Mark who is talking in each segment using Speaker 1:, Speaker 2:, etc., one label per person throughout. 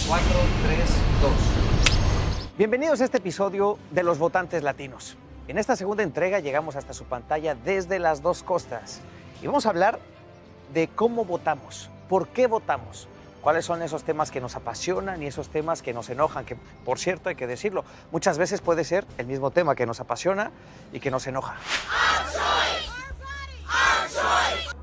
Speaker 1: 4, 3, 2. Bienvenidos a este episodio de Los Votantes Latinos. En esta segunda entrega llegamos hasta su pantalla desde las dos costas y vamos a hablar de cómo votamos, por qué votamos, cuáles son esos temas que nos apasionan y esos temas que nos enojan, que por cierto hay que decirlo, muchas veces puede ser el mismo tema que nos apasiona y que nos enoja.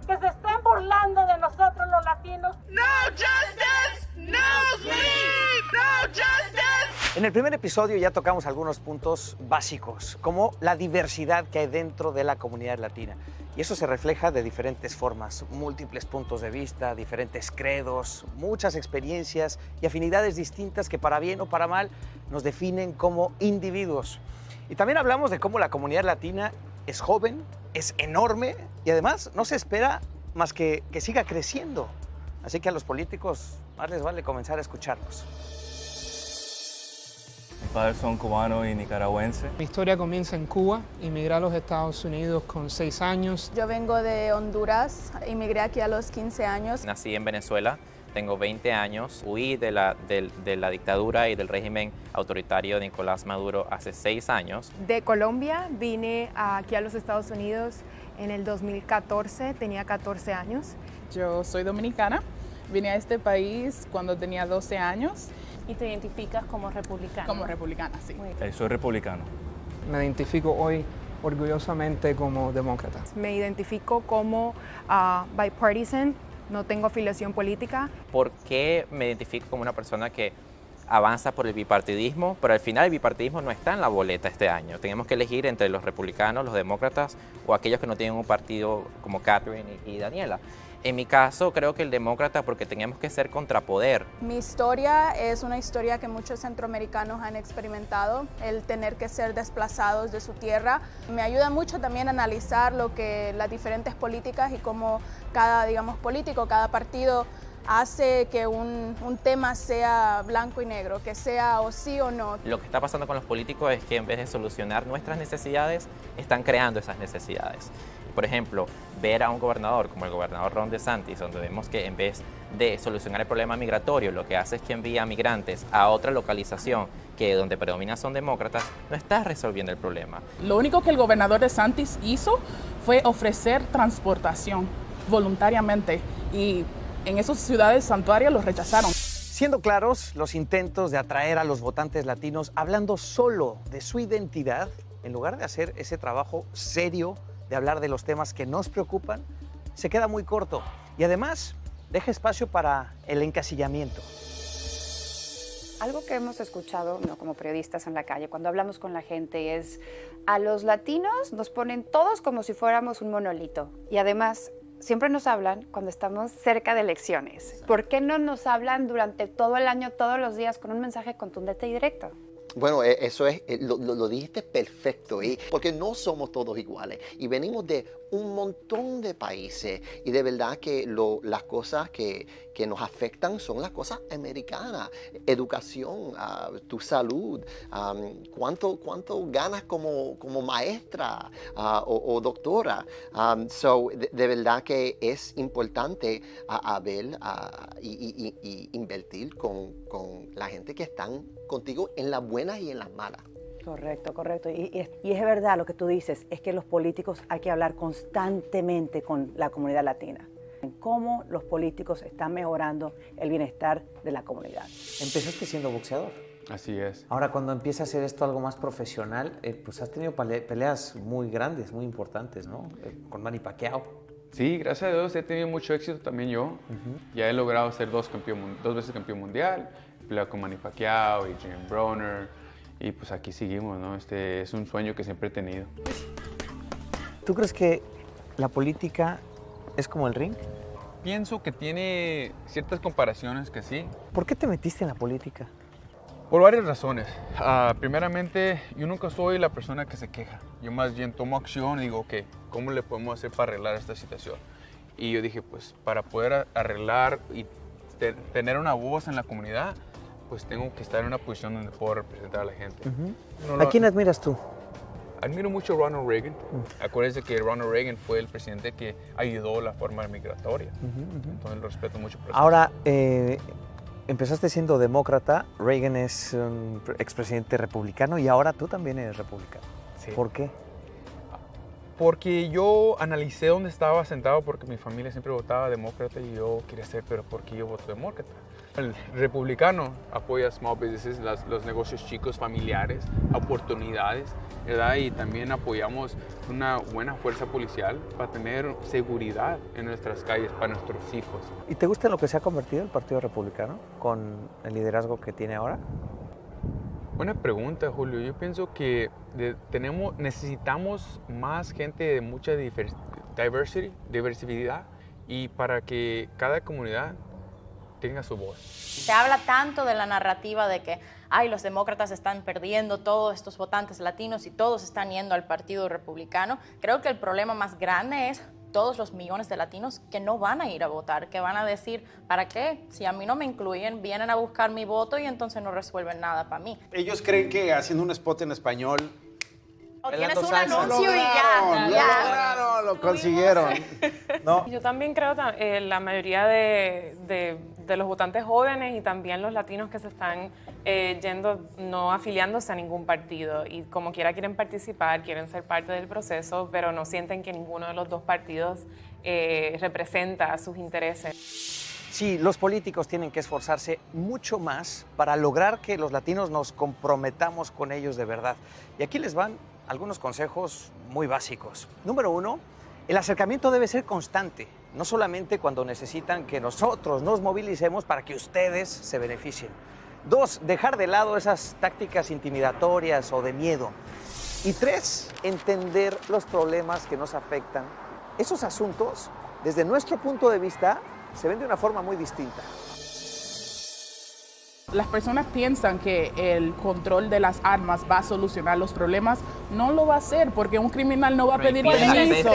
Speaker 2: Que se estén burlando de nosotros los latinos.
Speaker 3: No justice, no sleep, no justice.
Speaker 1: En el primer episodio ya tocamos algunos puntos básicos, como la diversidad que hay dentro de la comunidad latina. Y eso se refleja de diferentes formas, múltiples puntos de vista, diferentes credos, muchas experiencias y afinidades distintas que para bien o para mal nos definen como individuos. Y también hablamos de cómo la comunidad latina es joven, es enorme y además no se espera más que siga creciendo. Así que a los políticos más les vale comenzar a escucharlos.
Speaker 4: Mis padres son cubanos y nicaragüenses.
Speaker 5: Mi historia comienza en Cuba, inmigré a los Estados Unidos con 6 años.
Speaker 6: Yo vengo de Honduras, inmigré aquí a los 15 años.
Speaker 7: Nací en Venezuela, tengo 20 años, huí de la dictadura y del régimen autoritario de Nicolás Maduro hace 6 años.
Speaker 8: De Colombia vine aquí a los Estados Unidos en el 2014, tenía 14 años.
Speaker 9: Yo soy dominicana, vine a este país cuando tenía 12 años.
Speaker 2: ¿Y te identificas como republicana?
Speaker 9: Como republicana, sí.
Speaker 4: Soy republicano.
Speaker 5: Me identifico hoy orgullosamente como demócrata.
Speaker 8: Me identifico como bipartisan, no tengo afiliación política.
Speaker 7: ¿Por qué me identifico como una persona que avanza por el bipartidismo? Pero al final el bipartidismo no está en la boleta este año. Tenemos que elegir entre los republicanos, los demócratas o aquellos que no tienen un partido como Catherine y Daniela. En mi caso, creo que el demócrata, porque teníamos que ser contrapoder.
Speaker 6: Mi historia es una historia que muchos centroamericanos han experimentado, el tener que ser desplazados de su tierra. Me ayuda mucho también a analizar lo que las diferentes políticas y cómo cada, político, cada partido hace que un tema sea blanco y negro, que sea o sí o no.
Speaker 7: Lo que está pasando con los políticos es que en vez de solucionar nuestras necesidades, están creando esas necesidades. Por ejemplo, ver a un gobernador como el gobernador Ron DeSantis, donde vemos que en vez de solucionar el problema migratorio, lo que hace es que envía a migrantes a otra localización que donde predominan son demócratas, no está resolviendo el problema.
Speaker 9: Lo único que el gobernador DeSantis hizo fue ofrecer transportación voluntariamente y en esas ciudades santuarios los rechazaron.
Speaker 1: Siendo claros, los intentos de atraer a los votantes latinos hablando solo de su identidad, en lugar de hacer ese trabajo serio de hablar de los temas que nos preocupan, se queda muy corto y además deja espacio para el encasillamiento.
Speaker 10: Algo que hemos escuchado como periodistas en la calle cuando hablamos con la gente es a los latinos nos ponen todos como si fuéramos un monolito y además siempre nos hablan cuando estamos cerca de elecciones. ¿Por qué no nos hablan durante todo el año, todos los días, con un mensaje contundente y directo?
Speaker 11: Bueno, eso es, lo dijiste perfecto, porque no somos todos iguales y venimos de un montón de países y de verdad que las cosas que nos afectan son las cosas americanas, educación, tu salud, cuánto ganas como maestra o doctora. De verdad que es importante ver y invertir con la gente que están contigo en las buenas y en las malas.
Speaker 12: Correcto, correcto. Y es verdad lo que tú dices, es que los políticos hay que hablar constantemente con la comunidad latina. En cómo los políticos están mejorando el bienestar de la comunidad.
Speaker 1: Empezaste siendo boxeador.
Speaker 4: Así es.
Speaker 1: Ahora, cuando empieza a hacer esto algo más profesional, pues has tenido peleas muy grandes, muy importantes, ¿no? Con Manny Pacquiao.
Speaker 4: Sí, gracias a Dios he tenido mucho éxito también yo. Ya he logrado ser dos veces campeón mundial, he peleado con Manny Pacquiao y Jim Broner. Y pues aquí seguimos, ¿no? Es un sueño que siempre he tenido.
Speaker 1: ¿Tú crees que la política es como el ring?
Speaker 4: Pienso que tiene ciertas comparaciones que sí.
Speaker 1: ¿Por qué te metiste en la política?
Speaker 4: Por varias razones. Primeramente, yo nunca soy la persona que se queja. Yo más bien tomo acción y digo, ok, ¿cómo le podemos hacer para arreglar esta situación? Y yo dije, pues para poder arreglar y tener una voz en la comunidad, pues tengo que estar en una posición donde puedo representar a la gente.
Speaker 1: ¿A quién admiras tú?
Speaker 4: Admiro mucho a Ronald Reagan. Acuérdense que Ronald Reagan fue el presidente que ayudó la forma migratoria. Entonces lo respeto mucho por eso.
Speaker 1: Ahora, empezaste siendo demócrata, Reagan es un expresidente republicano y ahora tú también eres republicano.
Speaker 4: Sí.
Speaker 1: ¿Por qué?
Speaker 4: Porque yo analicé dónde estaba sentado, porque mi familia siempre votaba demócrata y yo quería saber, pero ¿por qué yo voto demócrata? El republicano apoya small businesses, los negocios chicos, familiares, oportunidades, ¿verdad? Y también apoyamos una buena fuerza policial para tener seguridad en nuestras calles, para nuestros hijos.
Speaker 1: ¿Y te gusta en lo que se ha convertido el Partido Republicano con el liderazgo que tiene ahora?
Speaker 4: Buena pregunta, Julio. Yo pienso que necesitamos más gente de mucha diversidad y para que cada comunidad tenga su voz.
Speaker 13: Se habla tanto de la narrativa de que los demócratas están perdiendo todos estos votantes latinos y todos están yendo al Partido Republicano. Creo que el problema más grande es todos los millones de latinos que no van a ir a votar, que van a decir, ¿para qué? Si a mí no me incluyen, vienen a buscar mi voto y entonces no resuelven nada para mí.
Speaker 14: Ellos creen que haciendo un spot en español...
Speaker 13: O tienes un anuncio y ya.
Speaker 14: Lo consiguieron.
Speaker 15: No. Yo también creo que la mayoría de los votantes jóvenes y también los latinos que se están yendo, no afiliándose a ningún partido y como quiera quieren participar, quieren ser parte del proceso, pero no sienten que ninguno de los dos partidos representa sus intereses.
Speaker 1: Sí, los políticos tienen que esforzarse mucho más para lograr que los latinos nos comprometamos con ellos de verdad. Y aquí les van algunos consejos muy básicos. Número 1, el acercamiento debe ser constante, no solamente cuando necesitan que nosotros nos movilicemos para que ustedes se beneficien. 2, dejar de lado esas tácticas intimidatorias o de miedo. Y 3, entender los problemas que nos afectan. Esos asuntos, desde nuestro punto de vista, se ven de una forma muy distinta.
Speaker 9: Las personas piensan que el control de las armas va a solucionar los problemas. No lo va a hacer porque un criminal no va a pedir permiso.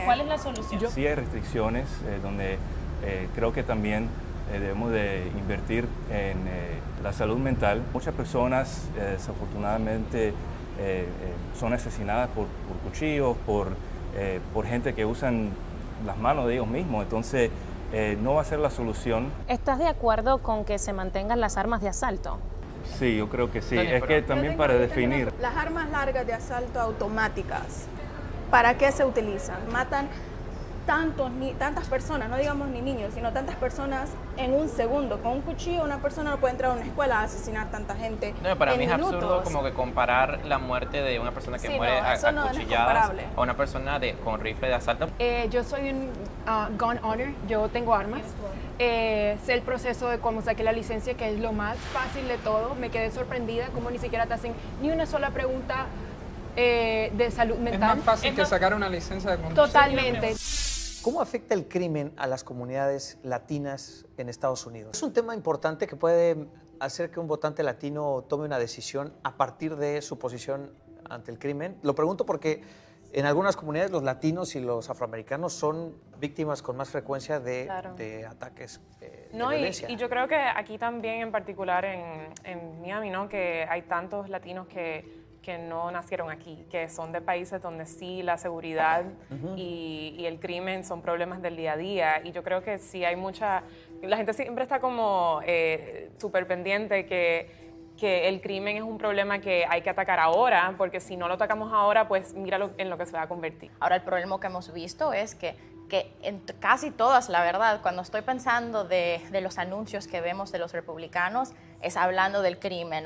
Speaker 15: ¿Cuál es la solución?
Speaker 16: Sí hay restricciones donde creo que también debemos de invertir en la salud mental. Muchas personas desafortunadamente son asesinadas por cuchillos, por gente que usan las manos de ellos mismos. Entonces no va a ser la solución.
Speaker 17: ¿Estás de acuerdo con que se mantengan las armas de asalto?
Speaker 16: Sí, yo creo que sí. Es que también para definir.
Speaker 6: Las armas largas de asalto automáticas, ¿para qué se utilizan? Matan tantas personas, no digamos ni niños, sino tantas personas en un segundo. Con un cuchillo una persona no puede entrar a una escuela a asesinar tanta gente.
Speaker 7: No, para mí es
Speaker 6: minutos.
Speaker 7: absurdo como que comparar la muerte de una persona que muere a cuchilladas a una persona con rifle de asalto.
Speaker 8: Yo soy un gun owner, yo tengo armas. Sé el proceso de cómo saqué la licencia, que es lo más fácil de todo. Me quedé sorprendida como ni siquiera te hacen ni una sola pregunta de salud mental.
Speaker 5: Es más fácil que sacar una licencia de conducir.
Speaker 8: Totalmente.
Speaker 1: ¿Cómo afecta el crimen a las comunidades latinas en Estados Unidos? Es un tema importante que puede hacer que un votante latino tome una decisión a partir de su posición ante el crimen. Lo pregunto porque en algunas comunidades los latinos y los afroamericanos son víctimas con más frecuencia de ataques de violencia.
Speaker 15: Y yo creo que aquí también en particular en Miami, ¿no? Que hay tantos latinos que no nacieron aquí, que son de países donde sí la seguridad y el crimen son problemas del día a día. Y yo creo que sí hay la gente siempre está como súper pendiente que el crimen es un problema que hay que atacar ahora, porque si no lo atacamos ahora, pues mira en lo que se va a convertir.
Speaker 13: Ahora el problema que hemos visto es que en casi todas, la verdad, cuando estoy pensando de los anuncios que vemos de los republicanos, es hablando del crimen,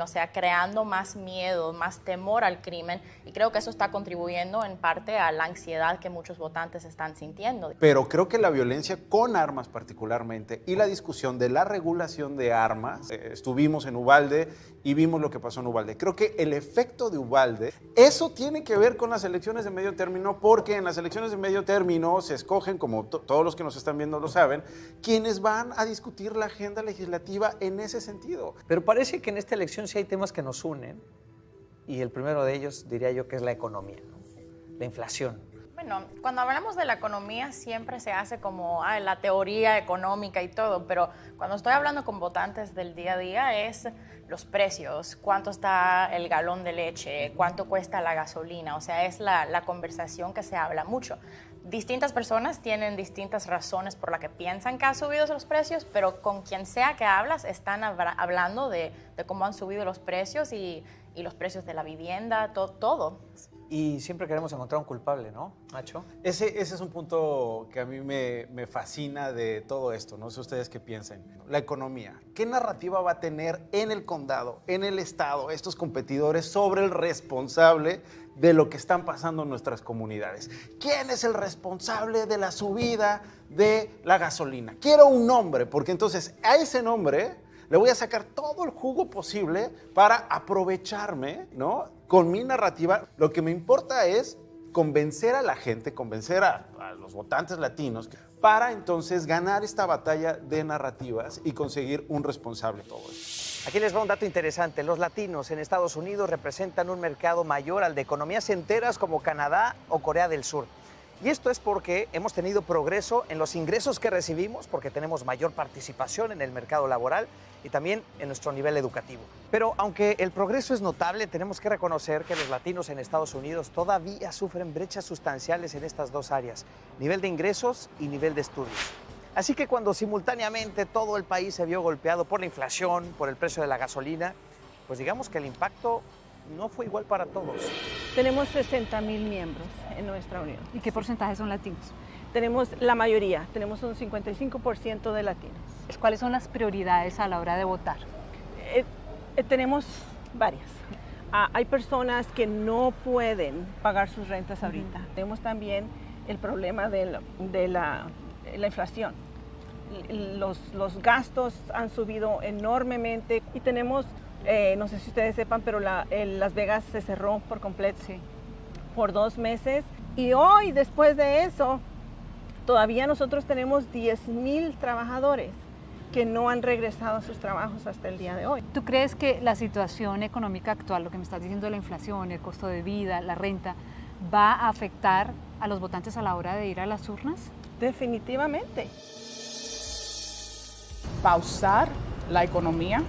Speaker 13: o sea, creando más miedo, más temor al crimen, y creo que eso está contribuyendo en parte a la ansiedad que muchos votantes están sintiendo.
Speaker 14: Pero creo que la violencia con armas particularmente y la discusión de la regulación de armas, estuvimos en Uvalde y vimos lo que pasó en Uvalde. Creo que el efecto de Uvalde, eso tiene que ver con las elecciones de medio término, porque en las elecciones de medio término se escogen, como todos los que nos están viendo lo saben, quienes van a discutir la agenda legislativa en ese sentido.
Speaker 1: Pero parece que en esta elección sí hay temas que nos unen, y el primero de ellos diría yo que es la economía, ¿no? La inflación.
Speaker 13: Bueno, cuando hablamos de la economía siempre se hace como la teoría económica y todo, pero cuando estoy hablando con votantes del día a día es los precios, cuánto está el galón de leche, cuánto cuesta la gasolina, o sea, es la conversación que se habla mucho. distintas personas tienen distintas razones por las que piensan que han subido los precios, pero con quien sea que hablas están hablando de cómo han subido los precios y los precios de la vivienda, todo.
Speaker 1: Y siempre queremos encontrar un culpable, ¿no, Nacho?
Speaker 14: Ese es un punto que a mí me fascina de todo esto, no sé ustedes qué piensen. La economía. ¿Qué narrativa va a tener en el condado, en el estado, estos competidores sobre el responsable de lo que están pasando en nuestras comunidades? ¿Quién es el responsable de la subida de la gasolina? Quiero un nombre, porque entonces a ese nombre le voy a sacar todo el jugo posible para aprovecharme, ¿no? Con mi narrativa. Lo que me importa es convencer a la gente, convencer a los votantes latinos para entonces ganar esta batalla de narrativas y conseguir un responsable de todo esto.
Speaker 1: Aquí les va un dato interesante. Los latinos en Estados Unidos representan un mercado mayor al de economías enteras como Canadá o Corea del Sur. Y esto es porque hemos tenido progreso en los ingresos que recibimos, porque tenemos mayor participación en el mercado laboral y también en nuestro nivel educativo. Pero aunque el progreso es notable, tenemos que reconocer que los latinos en Estados Unidos todavía sufren brechas sustanciales en estas dos áreas, nivel de ingresos y nivel de estudios. Así que cuando simultáneamente todo el país se vio golpeado por la inflación, por el precio de la gasolina, pues digamos que el impacto no fue igual para todos.
Speaker 18: Tenemos 60,000 miembros en nuestra unión.
Speaker 19: ¿Y qué porcentaje son latinos?
Speaker 18: Tenemos la mayoría, tenemos un 55% de latinos.
Speaker 19: ¿Cuáles son las prioridades a la hora de votar?
Speaker 18: Tenemos varias. Hay personas que no pueden pagar sus rentas ahorita. Tenemos también el problema de la inflación. Los gastos han subido enormemente y tenemos, no sé si ustedes sepan, pero Las Vegas se cerró por completo por 2 meses. Y hoy, después de eso, todavía nosotros tenemos 10,000 trabajadores que no han regresado a sus trabajos hasta el día de hoy.
Speaker 19: ¿Tú crees que la situación económica actual, lo que me estás diciendo de la inflación, el costo de vida, la renta, va a afectar a los votantes a la hora de ir a las urnas?
Speaker 18: Definitivamente.
Speaker 9: Pausar la economía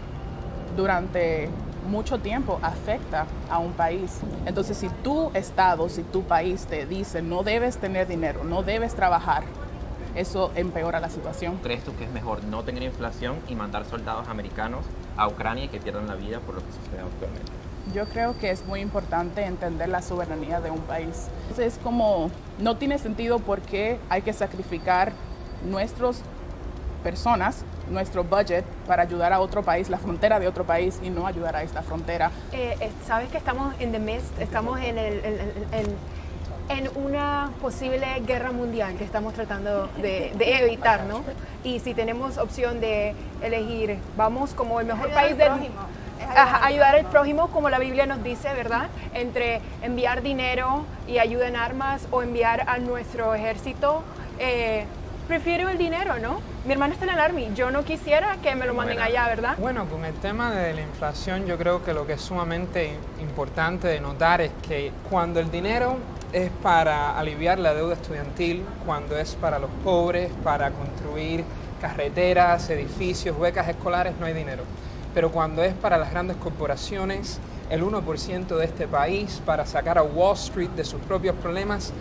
Speaker 9: durante mucho tiempo afecta a un país. Entonces, si tu estado, si tu país te dice no debes tener dinero, no debes trabajar, eso empeora la situación.
Speaker 7: ¿Crees tú que es mejor no tener inflación y mandar soldados americanos a Ucrania y que pierdan la vida por lo que sucede actualmente?
Speaker 9: Yo creo que es muy importante entender la soberanía de un país. Entonces, es como, no tiene sentido por qué hay que sacrificar nuestras personas, nuestro budget para ayudar a otro país, la frontera de otro país, y no ayudar a esta frontera.
Speaker 8: Sabes que estamos en the midst, estamos en una posible guerra mundial que estamos tratando de evitar, ¿no? Y si tenemos opción de elegir, vamos como el mejor país del mundo. Ayudar al prójimo, como la Biblia nos dice, ¿verdad? Entre enviar dinero y ayuda en armas o enviar a nuestro ejército, prefiero el dinero, ¿no? Mi hermano está en el Army, yo no quisiera que me lo manden allá, ¿verdad?
Speaker 5: Bueno, con el tema de la inflación, yo creo que lo que es sumamente importante de notar es que cuando el dinero es para aliviar la deuda estudiantil, cuando es para los pobres, para construir carreteras, edificios, becas escolares, no hay dinero. Pero cuando es para las grandes corporaciones, el 1% de este país, para sacar a Wall Street de sus propios problemas,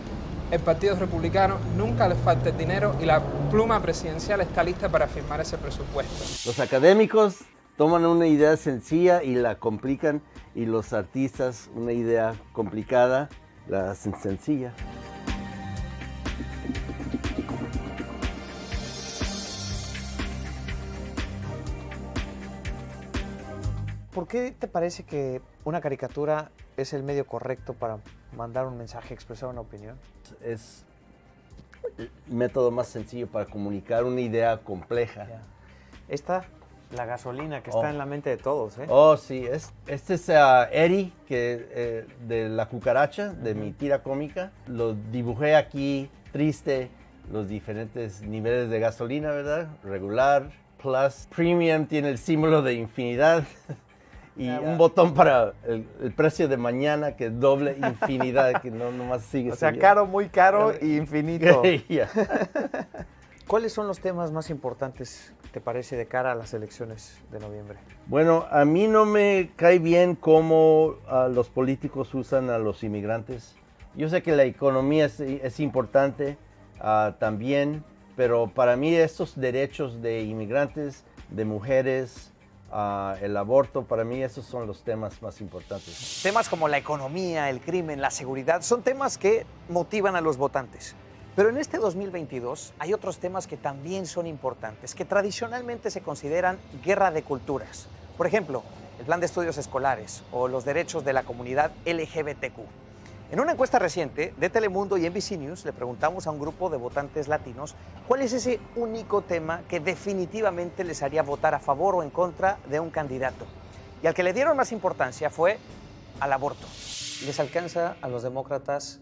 Speaker 5: el Partido Republicano nunca le falta el dinero y la pluma presidencial está lista para firmar ese presupuesto.
Speaker 20: Los académicos toman una idea sencilla y la complican, y los artistas una idea complicada la hacen sencilla.
Speaker 1: ¿Por qué te parece que una caricatura es el medio correcto para mandar un mensaje, expresar una opinión?
Speaker 20: Es el método más sencillo para comunicar una idea compleja.
Speaker 1: Esta, la gasolina que está en la mente de todos, ¿eh?
Speaker 20: Oh, sí. Este es Eddie, de La Cucaracha, de mi tira cómica. Lo dibujé aquí, triste, los diferentes niveles de gasolina, ¿verdad? Regular, plus, premium, tiene el símbolo de infinidad. Y un botón para el precio de mañana, que es doble infinidad, que no nomás sigue.
Speaker 1: O sea, subiendo. Caro, muy caro y infinito. ¿Cuáles son los temas más importantes, te parece, de cara a las elecciones de noviembre?
Speaker 20: Bueno, a mí no me cae bien cómo los políticos usan a los inmigrantes. Yo sé que la economía es importante, también, pero para mí estos derechos de inmigrantes, de mujeres, el aborto, para mí esos son los temas más importantes.
Speaker 1: Temas como la economía, el crimen, la seguridad, son temas que motivan a los votantes. Pero en este 2022 hay otros temas que también son importantes, que tradicionalmente se consideran guerra de culturas. Por ejemplo, el plan de estudios escolares o los derechos de la comunidad LGBTQ. En una encuesta reciente de Telemundo y NBC News le preguntamos a un grupo de votantes latinos cuál es ese único tema que definitivamente les haría votar a favor o en contra de un candidato. Y al que le dieron más importancia fue al aborto. ¿Les alcanza a los demócratas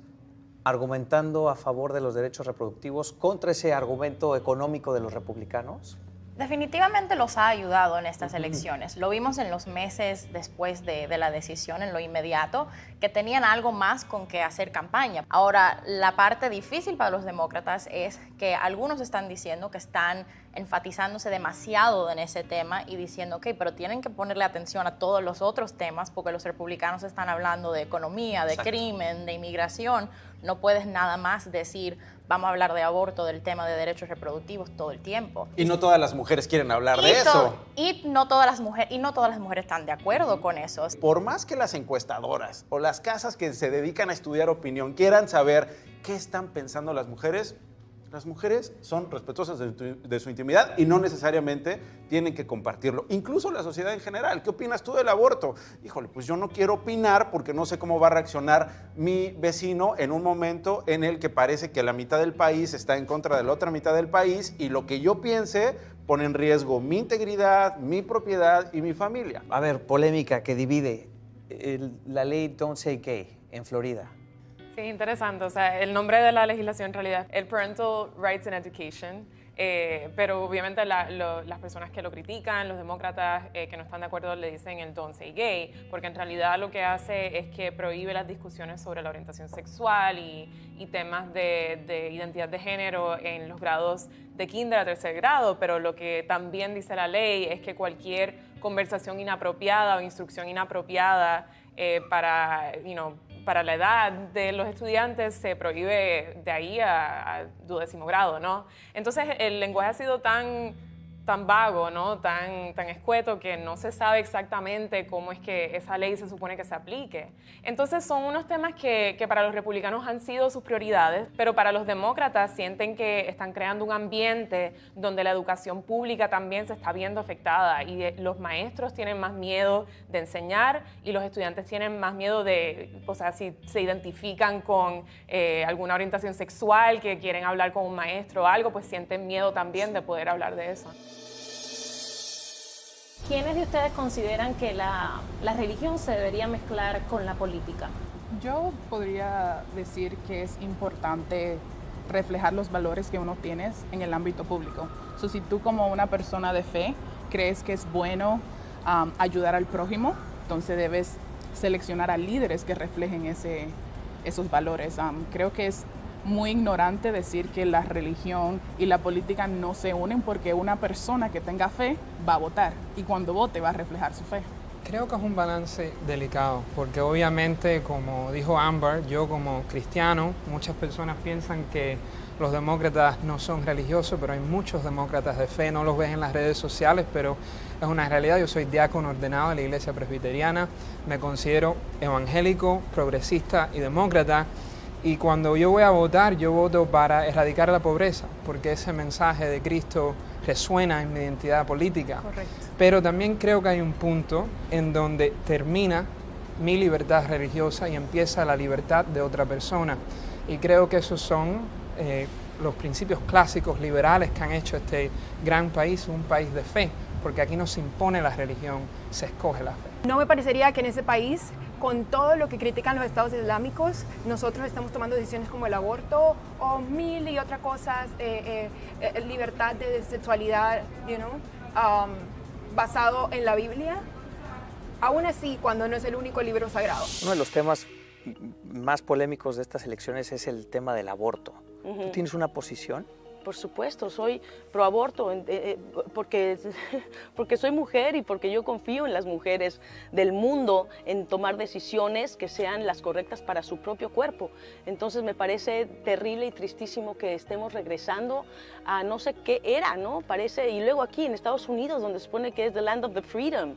Speaker 1: argumentando a favor de los derechos reproductivos contra ese argumento económico de los republicanos?
Speaker 13: Definitivamente los ha ayudado en estas elecciones. Lo vimos en los meses después de la decisión, en lo inmediato, que tenían algo más con que hacer campaña. Ahora, la parte difícil para los demócratas es que algunos están diciendo que están enfatizándose demasiado en ese tema y diciendo, ok, pero tienen que ponerle atención a todos los otros temas porque los republicanos están hablando de economía, de crimen, de inmigración. No puedes nada más decir, vamos a hablar de aborto, del tema de derechos reproductivos todo el tiempo.
Speaker 14: Y no todas las mujeres quieren hablar de eso.
Speaker 13: Y no todas las mujeres están de acuerdo con eso.
Speaker 14: Por más que las encuestadoras o las casas que se dedican a estudiar opinión quieran saber qué están pensando las mujeres son respetuosas de su intimidad y no necesariamente tienen que compartirlo. Incluso la sociedad en general. ¿Qué opinas tú del aborto? Híjole, pues yo no quiero opinar porque no sé cómo va a reaccionar mi vecino en un momento en el que parece que la mitad del país está en contra de la otra mitad del país y lo que yo piense pone en riesgo mi integridad, mi propiedad y mi familia.
Speaker 1: A ver, polémica que divide la ley Don't Say Gay en Florida.
Speaker 15: Sí, interesante. O sea, el nombre de la legislación en realidad, el Parental Rights and Education, pero obviamente las personas que lo critican, los demócratas que no están de acuerdo le dicen el Don't Say Gay, porque en realidad lo que hace es que prohíbe las discusiones sobre la orientación sexual y temas de identidad de género en los grados de kinder a tercer grado, pero lo que también dice la ley es que cualquier conversación inapropiada o instrucción inapropiada para la edad de los estudiantes se prohíbe de ahí a 12º grado, ¿no? Entonces el lenguaje ha sido tan vago, ¿no? Tan escueto que no se sabe exactamente cómo es que esa ley se supone que se aplique. Entonces son unos temas que para los republicanos han sido sus prioridades, pero para los demócratas sienten que están creando un ambiente donde la educación pública también se está viendo afectada y los maestros tienen más miedo de enseñar y los estudiantes tienen más miedo de, o sea, si se identifican con alguna orientación sexual, que quieren hablar con un maestro o algo, pues sienten miedo también de poder hablar de eso.
Speaker 17: ¿Quiénes de ustedes consideran que la religión se debería mezclar con la política?
Speaker 9: Yo podría decir que es importante reflejar los valores que uno tiene en el ámbito público. Si tú como una persona de fe crees que es bueno ayudar al prójimo, entonces debes seleccionar a líderes que reflejen esos valores. Creo que es muy ignorante decir que la religión y la política no se unen porque una persona que tenga fe va a votar y cuando vote va a reflejar su fe.
Speaker 5: Creo que es un balance delicado porque obviamente, como dijo Amber, yo como cristiano, muchas personas piensan que los demócratas no son religiosos, pero hay muchos demócratas de fe, no los ves en las redes sociales, pero es una realidad. Yo soy diácono ordenado de la Iglesia Presbiteriana, me considero evangélico, progresista y demócrata. Y cuando yo voy a votar, yo voto para erradicar la pobreza, porque ese mensaje de Cristo resuena en mi identidad política.
Speaker 8: Correcto.
Speaker 5: Pero también creo que hay un punto en donde termina mi libertad religiosa y empieza la libertad de otra persona. Y creo que esos son los principios clásicos liberales que han hecho este gran país un país de fe, porque aquí no se impone la religión, se escoge la fe.
Speaker 8: No me parecería que en ese país, con todo lo que critican los estados islámicos, nosotros estamos tomando decisiones como el aborto o mil y otras cosas, libertad de sexualidad, basado en la Biblia, aún así cuando no es el único libro sagrado.
Speaker 1: Uno de los temas más polémicos de estas elecciones es el tema del aborto. ¿Tú tienes una posición?
Speaker 21: por supuesto, soy pro aborto porque soy mujer y porque yo confío en las mujeres del mundo en tomar decisiones que sean las correctas para su propio cuerpo. Entonces me parece terrible y tristísimo que estemos regresando a no sé qué era, ¿no? Parece, y luego aquí en Estados Unidos, donde se supone que es the land of the freedom.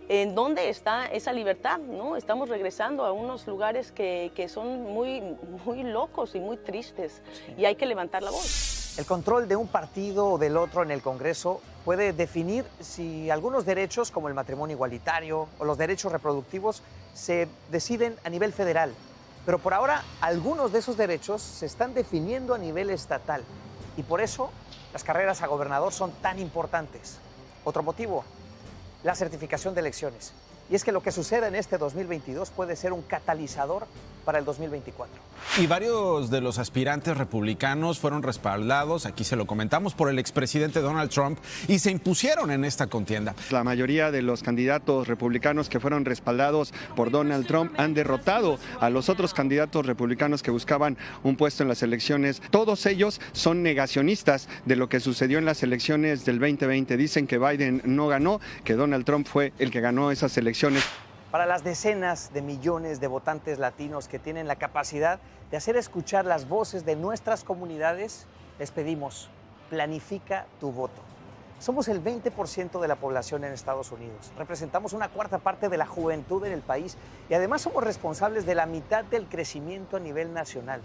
Speaker 21: ¿En dónde está esa libertad? ¿No? Estamos regresando a unos lugares que son muy locos y muy tristes, y hay que levantar la voz.
Speaker 1: El control de un partido o del otro en el Congreso puede definir si algunos derechos, como el matrimonio igualitario o los derechos reproductivos, se deciden a nivel federal. Pero por ahora, algunos de esos derechos se están definiendo a nivel estatal. Y por eso, las carreras a gobernador son tan importantes. Otro motivo, la certificación de elecciones. Y es que lo que suceda en este 2022 puede ser un catalizador para el 2024.
Speaker 22: Y varios de los aspirantes republicanos fueron respaldados, aquí se lo comentamos, por el expresidente Donald Trump y se impusieron en esta contienda.
Speaker 23: La mayoría de los candidatos republicanos que fueron respaldados por Donald Trump han derrotado a los otros candidatos republicanos que buscaban un puesto en las elecciones. Todos ellos son negacionistas de lo que sucedió en las elecciones del 2020. Dicen que Biden no ganó, que Donald Trump fue el que ganó esas elecciones.
Speaker 1: Para las decenas de millones de votantes latinos que tienen la capacidad de hacer escuchar las voces de nuestras comunidades, les pedimos, planifica tu voto. Somos el 20% de la población en Estados Unidos, representamos una cuarta parte de la juventud en el país y además somos responsables de la mitad del crecimiento a nivel nacional.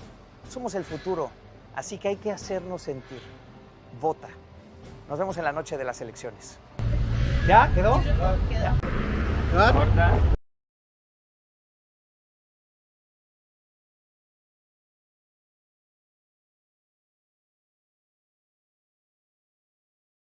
Speaker 1: Somos el futuro, así que hay que hacernos sentir. Vota. Nos vemos en la noche de las elecciones. ¿Ya? ¿Quedó? Ya.